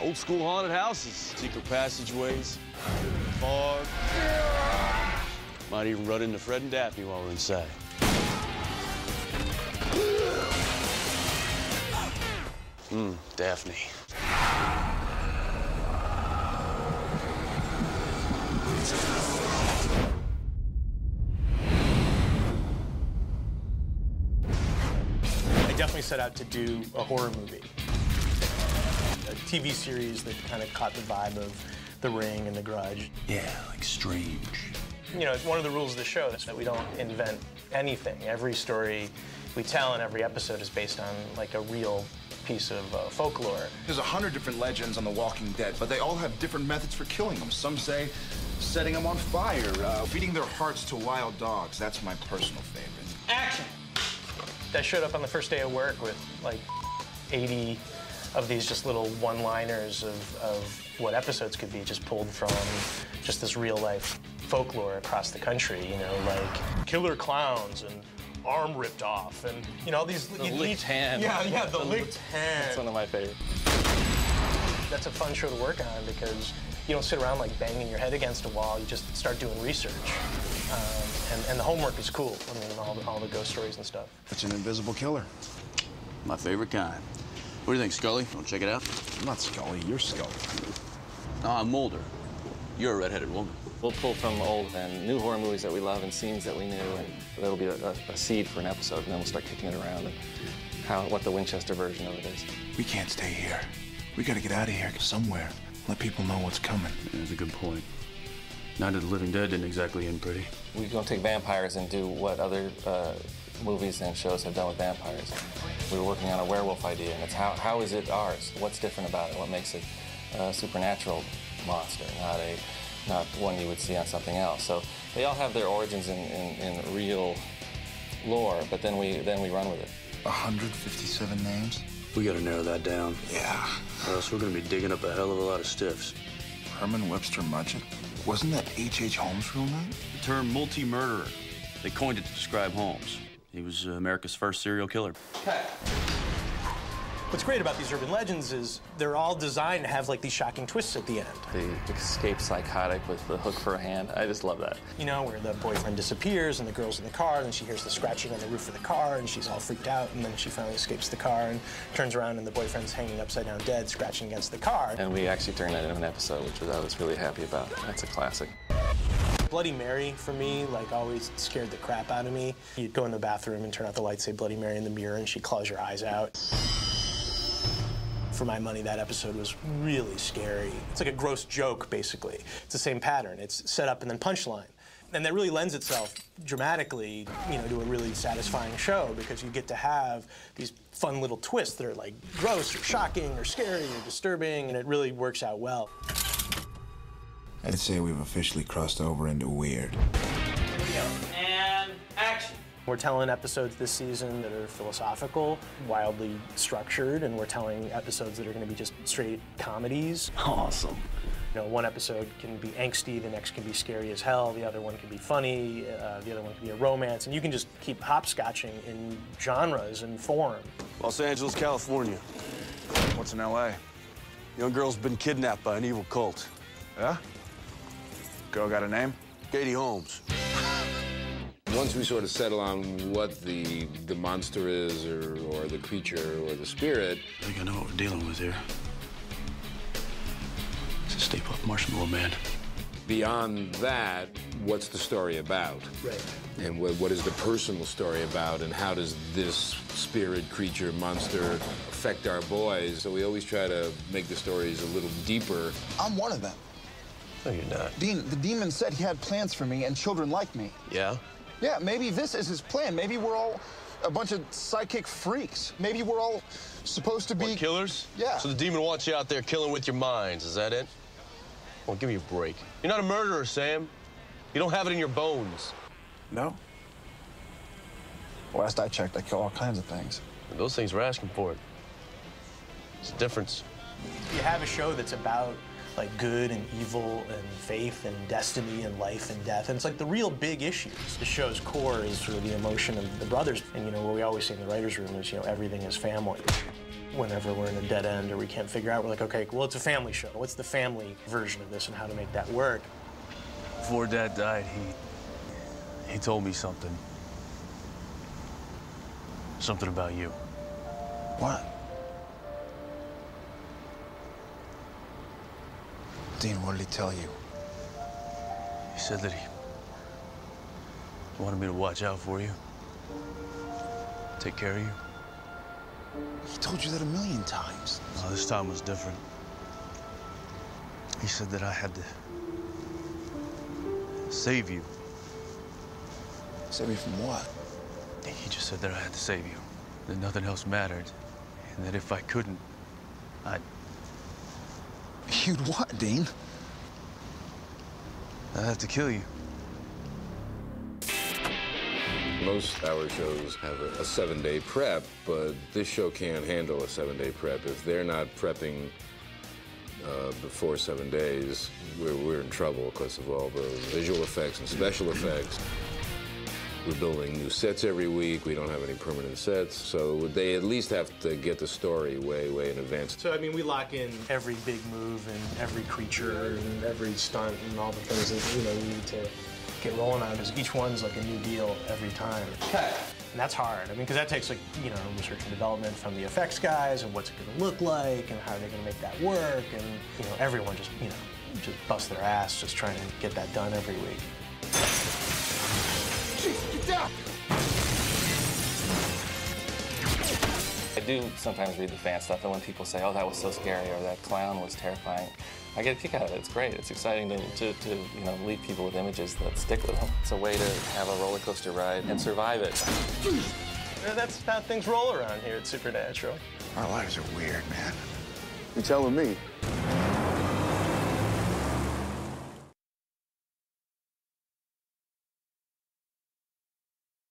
Old school haunted houses, secret passageways, fog. Might even run into Fred and Daphne while we're inside. Daphne. I definitely set out to do a horror movie. A TV series that kind of caught the vibe of The Ring and The Grudge. Yeah, like strange. You know, one of the rules of the show is that we don't invent anything. Every story we tell in every episode is based on, like, a real piece of folklore. There's 100 different legends on The Walking Dead, but they all have different methods for killing them. Some say setting them on fire, feeding their hearts to wild dogs. That's my personal favorite. Action! I showed up on the first day of work with, like, 80 of these just little one-liners of what episodes could be, just pulled from just this real-life folklore across the country, you know, like killer clowns and arm ripped off, and, you know, all these... The licked hand. Yeah, the licked hand. That's one of my favorites. That's a fun show to work on because you don't sit around, like, banging your head against a wall. You just start doing research. And the homework is cool. I mean, all the ghost stories and stuff. It's an invisible killer. My favorite kind. What do you think, Scully? Want to check it out? I'm not Scully, you're Scully. No, I'm Mulder. You're a redheaded woman. We'll pull from old and new horror movies that we love and scenes that we knew, and that'll be a seed for an episode, and then we'll start kicking it around and what the Winchester version of it is. We can't stay here. We gotta get out of here somewhere. Let people know what's coming. Yeah, that's a good point. Night of the Living Dead didn't exactly end pretty. We're going to take vampires and do what other movies and shows have done with vampires. We were working on a werewolf idea, and it's how is it ours? What's different about it? What makes it a supernatural monster, not one you would see on something else? So they all have their origins in real lore, but then we run with it. 157 names? We gotta narrow that down. Yeah. Or else we're gonna be digging up a hell of a lot of stiffs. Herman Webster Mudgett? Wasn't that H.H. Holmes' real name? The term multi-murderer. They coined it to describe Holmes. He was America's first serial killer. Okay. What's great about these urban legends is they're all designed to have, like, these shocking twists at the end. The escape psychotic with the hook for a hand. I just love that. You know, where the boyfriend disappears and the girl's in the car, and then she hears the scratching on the roof of the car, and she's all freaked out, and then she finally escapes the car and turns around, and the boyfriend's hanging upside down dead, scratching against the car. And we actually turned that into an episode, which I was really happy about. That's a classic. Bloody Mary, for me, like, always scared the crap out of me. You'd go in the bathroom and turn out the lights, say Bloody Mary in the mirror, and she'd claws your eyes out. For my money, that episode was really scary. It's like a gross joke, basically. It's the same pattern. It's set up and then punchline. And that really lends itself dramatically, you know, to a really satisfying show because you get to have these fun little twists that are, like, gross or shocking or scary or disturbing, and it really works out well. I'd say we've officially crossed over into weird. Here we go. And action. We're telling episodes this season that are philosophical, wildly structured, and we're telling episodes that are going to be just straight comedies. Awesome. You know, one episode can be angsty, the next can be scary as hell, the other one can be funny, the other one can be a romance, and you can just keep hopscotching in genres and form. Los Angeles, California. What's in L.A.? Young girl's been kidnapped by an evil cult. Yeah? Girl got a name? Katie Holmes. Once we sort of settle on what the monster is, or the creature, or the spirit... I think I know what we're dealing with here. It's a Stay Puft Marshmallow Man. Beyond that, what's the story about? Right. And what is the personal story about, and how does this spirit, creature, monster affect our boys? So we always try to make the stories a little deeper. I'm one of them. No, you're not. Dean, the demon said he had plans for me and children like me. Yeah? Yeah, maybe this is his plan. Maybe we're all a bunch of psychic freaks. Maybe we're all supposed to be... What, killers? Yeah. So the demon wants you out there killing with your minds, is that it? Well, give me a break. You're not a murderer, Sam. You don't have it in your bones. No. Last I checked, I kill all kinds of things. And those things were asking for it. It's a difference. You have a show that's about, like, good and evil and faith and destiny and life and death. And it's like the real big issues. The show's core is sort of the emotion of the brothers. And, you know, what we always say in the writer's room is, you know, everything is family. whenever we're in a dead end or we can't figure out, we're like, okay, well, it's a family show. What's the family version of this and how to make that work? Before Dad died, he told me something. Something about you. What? Dean, what did he tell you? He said that he wanted me to watch out for you. Take care of you. He told you that 1,000,000 times. No, this time was different. He said that I had to save you. Save me from what? He just said that I had to save you. That nothing else mattered. And that if I couldn't, You'd what, Dean? I'd have to kill you. Most hour shows have a 7-day prep, but this show can't handle a 7-day prep. If they're not prepping before 7 days, we're in trouble because of all the visual effects and special effects. We're building new sets every week. We don't have any permanent sets, so they at least have to get the story way in advance. So, I mean, we lock in every big move and every creature and every stunt and all the things that, you know, you need to get rolling on, because each one's like a new deal every time. Okay. And that's hard. I mean, because that takes, like, you know, research and development from the effects guys and what's it going to look like and how are they going to make that work. And, you know, everyone just, you know, just busts their ass just trying to get that done every week. Get down! I do sometimes read the fan stuff, and when people say, oh, that was so scary, or that clown was terrifying, I get a kick out of it. It's great. It's exciting to you know, leave people with images that stick with them. It's a way to have a roller coaster ride and survive it. Yeah, that's how things roll around here at Supernatural. Our lives are weird, man. You telling me?